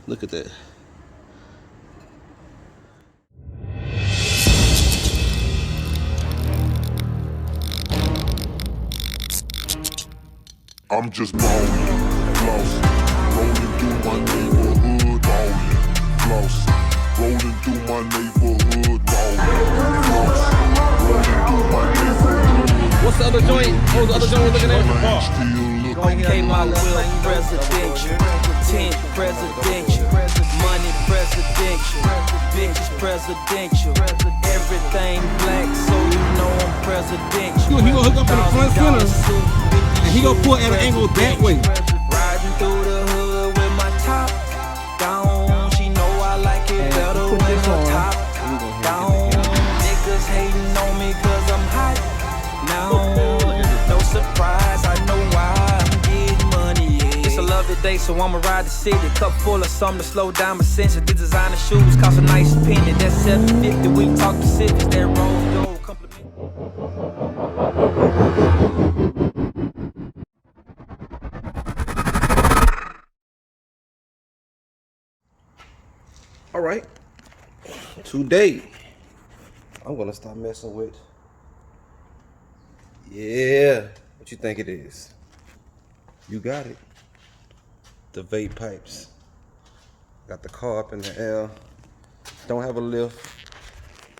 Look at that. I'm just ballin', flossing, rolling through my neighborhood, ballin', flossing, rolling through my neighborhood, ballin', flossing, rolling through my neighborhood. What's the other joint? What was the other joint we're looking at? Okay, my will presidential, 10 presidential, money presidential, bitches presidential, everything black, so you know I'm presidential. He gonna hook up in the front center, and he gonna pull at an angle that way. Riding through the hood with my top down. She know I like it better when the top down. Niggas hating on me cause I'm hot now. No surprise, I know why I'm getting money. Yeah. It's a lovely day, so I'ma ride the city. Cup full of something to slow down my senses. The designer shoes cost a nice penny. That's $750. We talk Pacifics, that rose gold compliment. All right, today I'm gonna start messing with, yeah, what you think it is? You got it. The vape pipes. Got the car up in the air. Don't have a lift.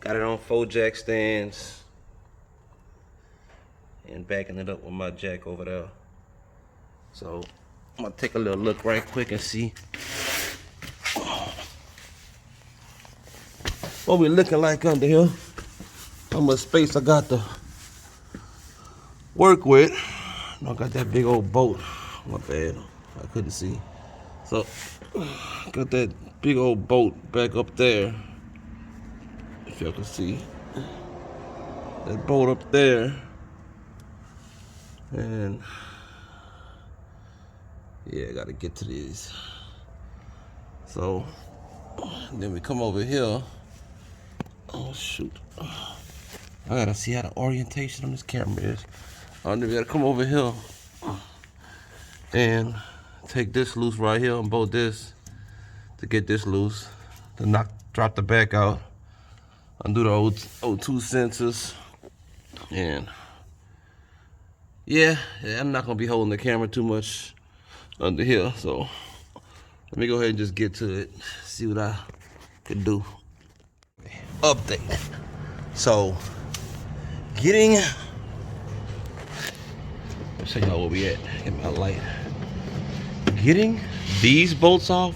Got it on 4 jack stands. And backing it up with my jack over there. So I'm gonna take a little look right quick and see what we looking like under here. How much space I got to work with. I got that big old boat. My bad, I couldn't see. So, got that big old boat back up there. If y'all can see. That boat up there. And, yeah, I gotta get to these. So, then we come over here. Oh shoot. I gotta see how the orientation on this camera is. Then we gotta come over here and take this loose right here and bolt this to get this loose. To drop the back out. Undo the O2 sensors. And yeah, I'm not gonna be holding the camera too much under here. So let me go ahead and just get to it. See what I can do. Update. So, getting, let's show y'all where we at. Get my light. Getting these bolts off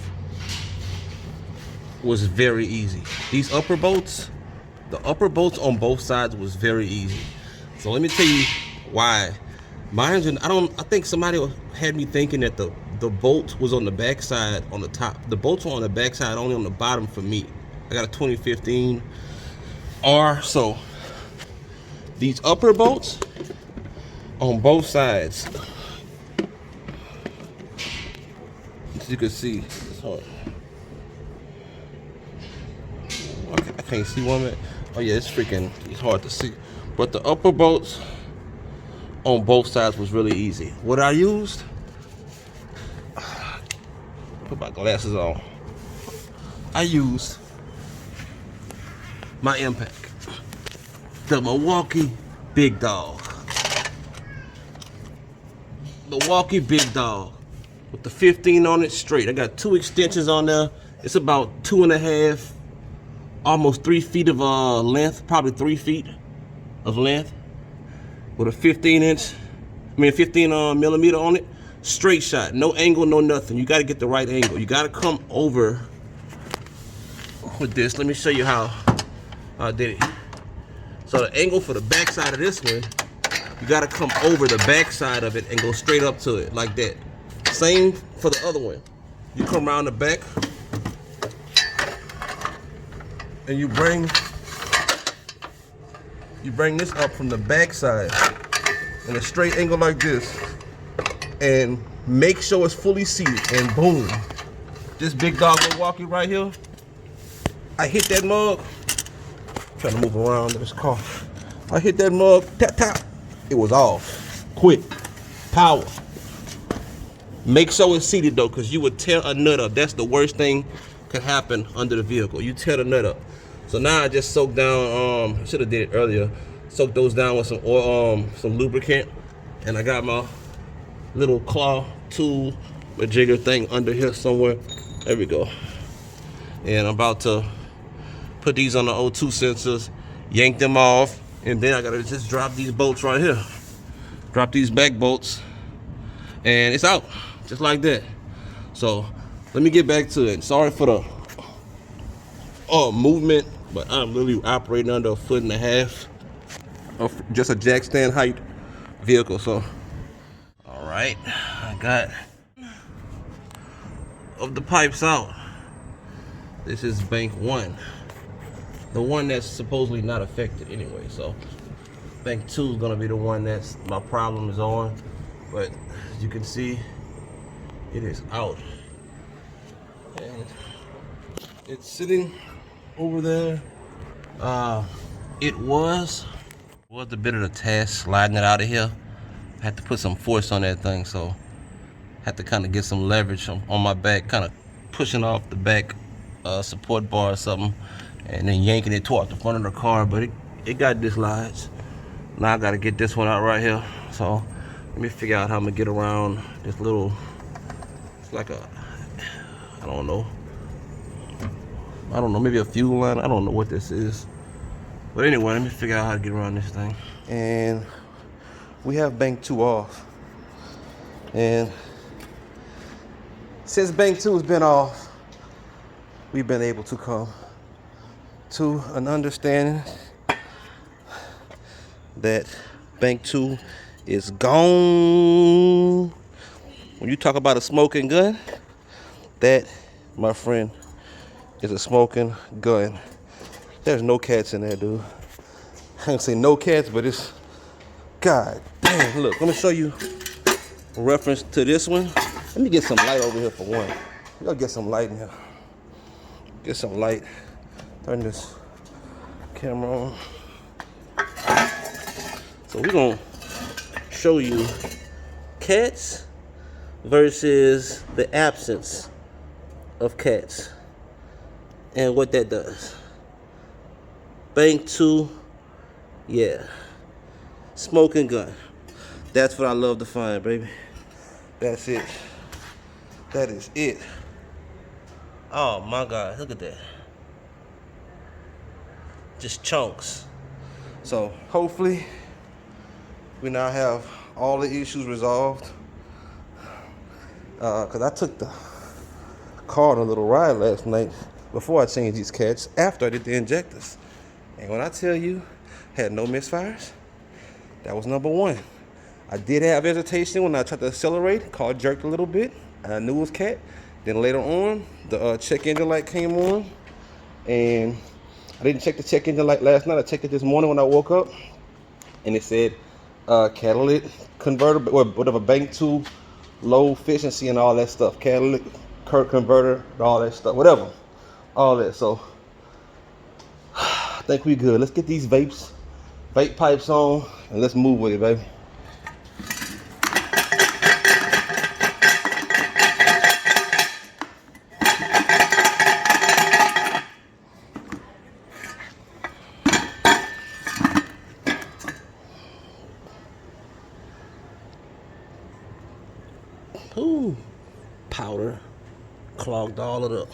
was very easy. These upper bolts, the upper bolts on both sides was very easy. So let me tell you why. Mine's, I think somebody had me thinking that the bolt was on the back side on the top. The bolts were on the back side, only on the bottom for me. I got a 2015 R, so these upper bolts on both sides, as you can see, it's hard. I can't see one minute. Oh yeah, it's hard to see. But the upper bolts on both sides was really easy. What I used, put my glasses on. I used my impact, the Milwaukee Big Dog. Milwaukee Big Dog with the 15 on it straight. I got 2 extensions on there. It's about 2.5, almost 3 feet of length, probably 3 feet of length, with a 15 millimeter on it. Straight shot, no angle, no nothing. You got to get the right angle. You got to come over with this. Let me show you how I did it. So the angle for the back side of this one, you gotta come over the back side of it and go straight up to it like that. Same for the other one. You come around the back and you bring this up from the back side in a straight angle like this, and make sure it's fully seated, and boom. This Big Dog Milwaukee right here, I hit that mug. I'm trying to move around in this car. I hit that mug, tap, tap. It was off. Quick. Power. Make sure it's seated though, because you would tear a nut up. That's the worst thing could happen under the vehicle. You tear the nut up. So now I just soaked down, I should have did it earlier. Soaked those down with some oil, some lubricant. And I got my little claw tool, a jigger thing under here somewhere. There we go. And I'm about to put these on the O2 sensors, yank them off, and then I gotta just drop these bolts right here. Drop these back bolts, and it's out, just like that. So let me get back to it. Sorry for the movement, but I'm literally operating under 1.5 feet of just a jack stand height vehicle. So, all right, I got of the pipes out. This is bank 1, the one that's supposedly not affected anyway. So bank 2 is gonna be the one that's my problem is on, but as you can see, it is out, and it's sitting over there. It was a bit of a task sliding it out of here. I had to put some force on that thing, so had to kind of get some leverage on my back, kind of pushing off the back support bar or something, and then yanking it toward the front of the car, but it got dislodged. Now I gotta get this one out right here. So let me figure out how I'm gonna get around this little, it's like a, I don't know, maybe a fuel line. I don't know what this is. But anyway, let me figure out how to get around this thing. And we have bank 2 off. And since bank 2 has been off, we've been able to come to an understanding that bank 2 is gone. When you talk about a smoking gun, that, my friend, is a smoking gun. There's no cats in there, dude. I can't say no cats, but it's, god damn. Look, let me show you a reference to this one. Let me get some light over here for one. We gotta get some light in here. Get some light. Turn this camera on. So we're gonna show you cats versus the absence of cats and what that does. Bank 2, yeah, smoking gun. That's what I love to find, baby. That's it. That is it. Oh my God, look at that. Just chunks. So hopefully we now have all the issues resolved. Cause I took the car on a little ride last night before I changed these cats, after I did the injectors. And when I tell you, had no misfires, that was number 1. I did have hesitation when I tried to accelerate. Car jerked a little bit. I knew it was cat. Then later on, the check engine light came on, and I didn't check the check engine light last night. I checked it this morning when I woke up, and it said catalytic converter, or whatever, bank 2, low efficiency, and all that stuff. Catalytic current converter, all that stuff, whatever, all that. So I think we good. Let's get these vape pipes on, and let's move with it, baby. Ooh, powder clogged all of the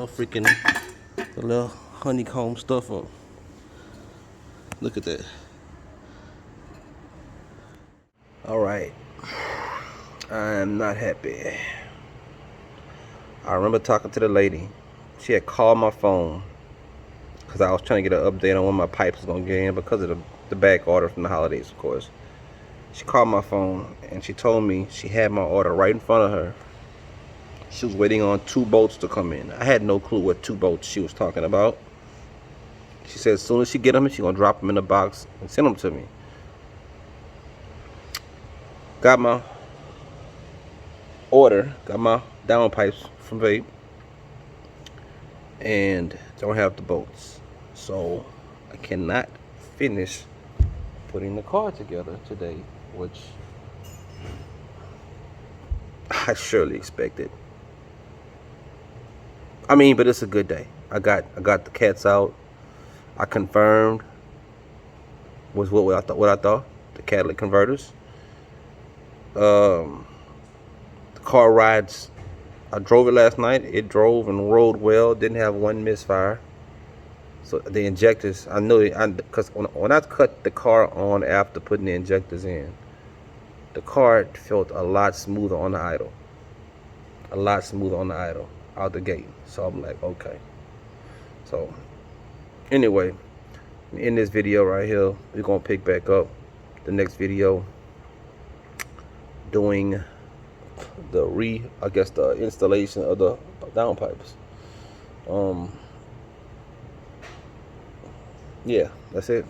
freaking, the little honeycomb stuff up. Look at that. All right, I'm not happy. I remember talking to the lady. She had called my phone because I was trying to get an update on when my pipes was gonna get in because of the back order from the holidays, of course. She called my phone and she told me she had my order right in front of her. She was waiting on 2 bolts to come in. I had no clue what 2 bolts she was talking about. She said as soon as she get them, she's gonna drop them in the box and send them to me. Got my order, got my down pipes from Vape, and don't have the bolts. So I cannot finish putting the car together today, which I surely expected. I mean, but it's a good day. I got the cats out. I confirmed was what I thought. The catalytic converters. The car rides. I drove it last night. It drove and rode well. Didn't have one misfire. So the injectors, I know it, because when I cut the car on after putting the injectors in, the car felt a lot smoother on the idle. A lot smoother on the idle out the gate. So I'm like, okay. So anyway, in this video right here, we're gonna pick back up the next video doing the the installation of the downpipes. Yeah, that's it.